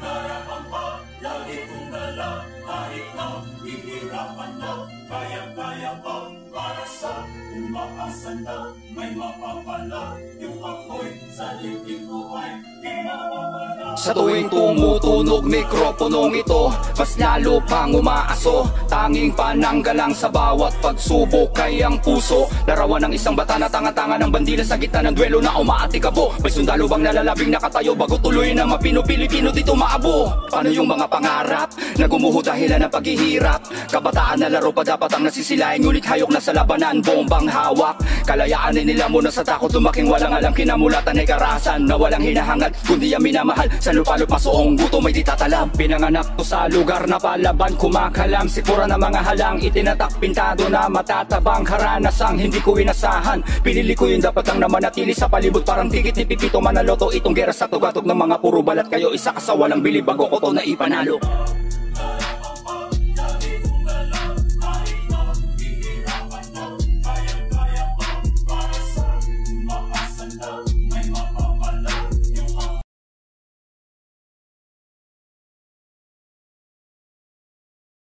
Harapan pa, lagi kong dala, kahit na hihirapan na, kaya-kaya pa, para sa umaasan na, may mapapala, yung apoy sa libing ko ay di mawawala. Sa tuwing tumutunog mikroponong ito, mas lalo pang umaaso, tanging pananggalang sa bawat pagsubok kay ang puso. Larawan ng isang bata na tanga-tanga ng bandila sa gitna ng duelo na umaatikabo. May sundalo bang nalalabing nakatayo bago tuloy na mapino-Pilipino dito maabo? Paano yung mga pangarap na gumuho dahilan ng paghihirap? Kabataan na laro pa dapat ang nasisilayan, ngunit hayok na sa labanan, bombang hawak. Kalayaan din nila muna sa takot, lumaking walang alam, kinamulatan ay karahasan na walang hinahangad, kundi ang minamahal. Sa lupalop masoong gutom ay di tatalam. Pinanganak to sa lugar na palaban, kumakalam, sikura na mga halang, itinatak pintado na matatabang karanasang hindi ko inasahan. Pinili ko yung dapat lang na manatili sa palibot, parang tigit ni Pipito Manaloto. Itong gera sa tugatog ng mga puro balat, kayo isa ka sa walang bili bago ko to na ipanalo.